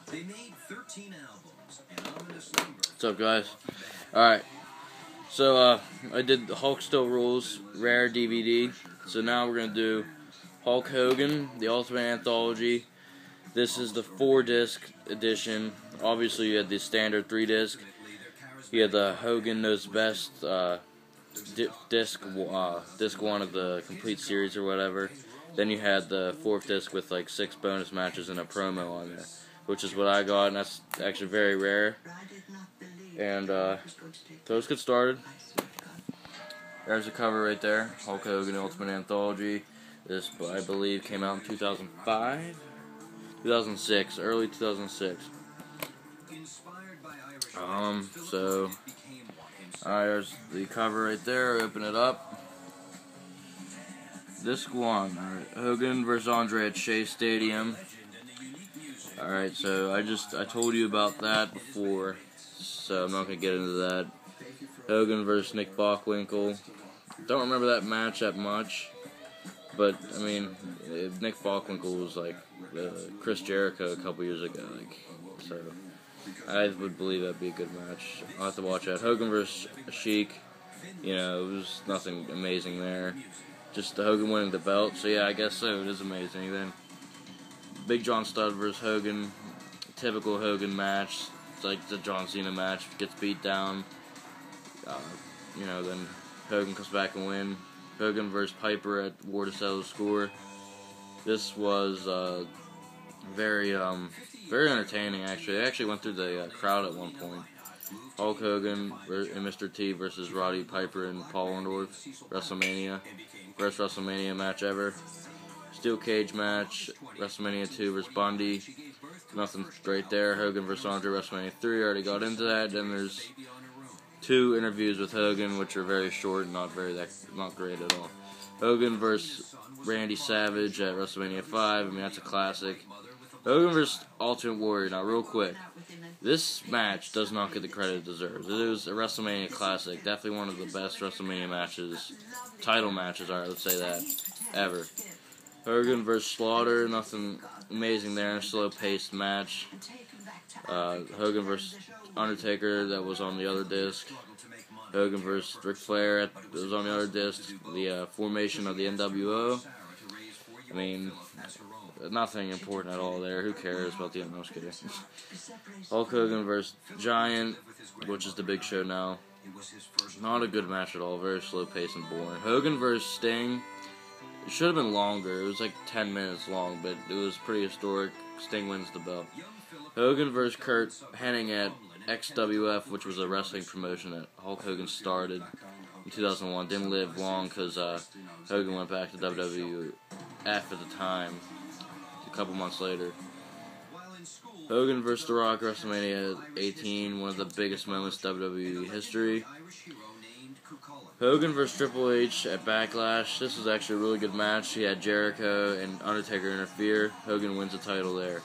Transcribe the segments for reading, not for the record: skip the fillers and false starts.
What's up, guys? Alright, so I did the Hulk Still Rules Rare DVD. So now we're going to do Hulk Hogan, the Ultimate Anthology. This is the 4-disc edition. Obviously, you had the standard 3-disc. You had the Hogan Knows Best disc 1 of the complete series or whatever. Then you had the 4th disc with like 6 bonus matches and a promo on there, which is what I got, and that's actually very rare. And so let's get started. There's the cover right there, Hulk Hogan Ultimate Anthology. This, I believe, came out in 2005? 2006, early 2006. So, there's the cover right there, open it up. Disc 1, alright, Hogan vs. Andre at Shea Stadium. Alright, so I told you about that before, so I'm not going to get into that. Hogan vs. Nick Bockwinkel. Don't remember that match that much, but, I mean, Nick Bockwinkel was like Chris Jericho a couple years ago, so I would believe that'd be a good match. I'll have to watch that. Hogan vs. Sheik, you know, it was nothing amazing there. Just the Hogan winning the belt, so yeah, I guess so, it is amazing. Then, Big John Studd vs. Hogan, typical Hogan match. It's like the John Cena match, gets beat down, you know, then Hogan comes back and win. Hogan vs. Piper at War to Settle the Score. This was very entertaining, actually. I actually went through the crowd at one point. Hulk Hogan and Mr. T versus Roddy Piper and Paul Orndorff, WrestleMania. First WrestleMania match ever. Steel cage match, WrestleMania 2 versus Bundy. Nothing great there. Hogan versus Andre, WrestleMania 3. Already got into that. Then there's 2 interviews with Hogan, which are very short and not great at all. Hogan versus Randy Savage at WrestleMania 5. I mean, that's a classic. Hogan vs. Ultimate Warrior. Now, real quick, this match does not get the credit it deserves. It was a WrestleMania classic. Definitely one of the best WrestleMania matches, title matches, alright, let's say that, ever. Hogan vs. Slaughter, nothing amazing there. Slow-paced match. Hogan vs. Undertaker, that was on the other disc. Hogan vs. Ric Flair, that was on the other disc. The formation of the NWO. I mean, nothing important at all there. Who cares about the NWO? Kidding. Hulk Hogan vs. Giant, which is the Big Show now. Not a good match at all. Very slow-paced and boring. Hogan vs. Sting. It should have been longer. It was like 10 minutes long, but it was pretty historic. Sting wins the belt. Hogan vs. Kurt Hennig at XWF, which was a wrestling promotion that Hulk Hogan started in 2001. Didn't live long because Hogan went back to WWF at the time, a couple months later. Hogan vs. The Rock, WrestleMania 18, one of the biggest moments in WWE history. Hogan vs. Triple H at Backlash. This was actually a really good match. He had Jericho and Undertaker interfere. Hogan wins the title there.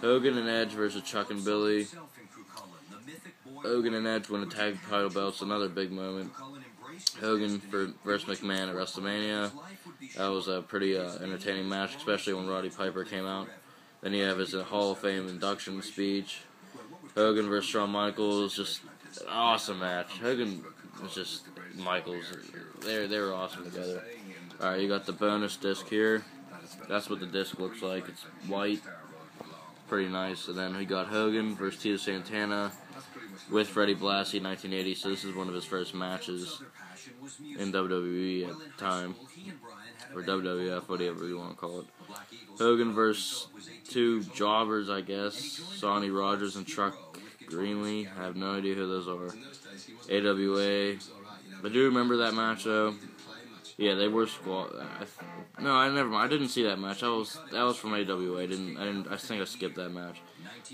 Hogan and Edge versus Chuck and Billy. Hogan and Edge win the tag title belts. Another big moment. Hogan versus McMahon at WrestleMania. That was a pretty entertaining match, especially when Roddy Piper came out. Then you have his Hall of Fame induction speech. Hogan versus Shawn Michaels. Just an awesome match. Hogan was just Michaels. They were awesome together. Alright, you got the bonus disc here. That's what the disc looks like. It's white. Pretty nice. And then we got Hogan versus Tito Santana with Freddie Blassie in 1980. So this is one of his first matches in WWE at the time. Or WWF, whatever you want to call it. Hogan versus 2 jobbers, I guess. Sonny Rogers and Chuck Greenlee. I have no idea who those are. AWA. I do remember that match though. Yeah, they were squad. No, I never mind. I didn't see that match. That was from AWA. I think I skipped that match.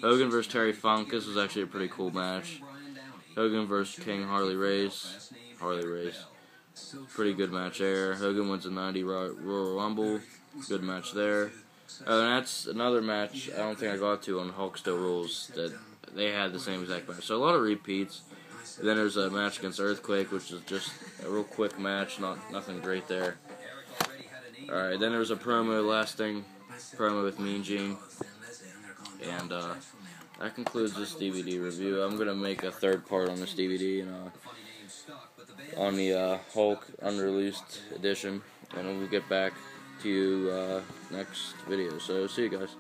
Hogan versus Terry Funk. This was actually a pretty cool match. Hogan versus King Harley Race. Pretty good match there. Hogan wins the 90 Royal Rumble. Good match there. Oh, and that's another match I don't think I got to on Hulk Still Rules that they had the same exact match. So a lot of repeats. And then there's a match against Earthquake, which is just a real quick match, nothing great there. Alright, then there was a promo with Mean Gene. And that concludes this DVD review. I'm gonna make a third part on this DVD and on the Hulk unreleased edition, and we'll get back to you next video. So see you guys.